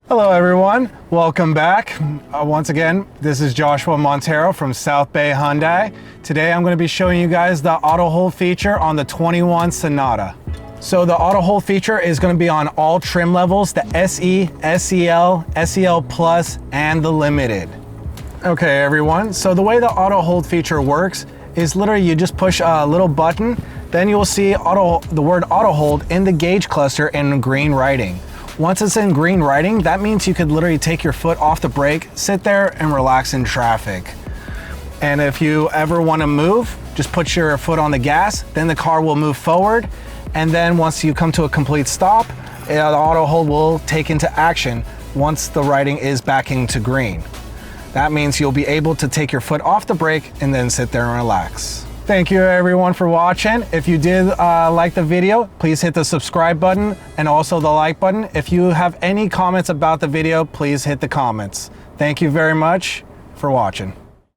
Hello everyone, welcome back. Once again, this is Joshua Montero from South Bay Hyundai. Today I'm going to be showing you guys the auto hold feature on the 21 Sonata. So the auto hold feature is going to be on all trim levels, the SE, SEL, SEL Plus, and the Limited. Okay everyone, so the way the auto hold feature works is literally you just push a little button, then you'll see the word auto hold in the gauge cluster in green writing. Once it's in green writing, that means you could literally take your foot off the brake, sit there and relax in traffic. And if you ever want to move, just put your foot on the gas, then the car will move forward. And then once you come to a complete stop, the auto hold will take into action once the writing is back into green. That means you'll be able to take your foot off the brake and then sit there and relax. Thank you everyone for watching. If you did like the video, please hit the subscribe button and also the like button. If you have any comments about the video, please hit the comments. Thank you very much for watching.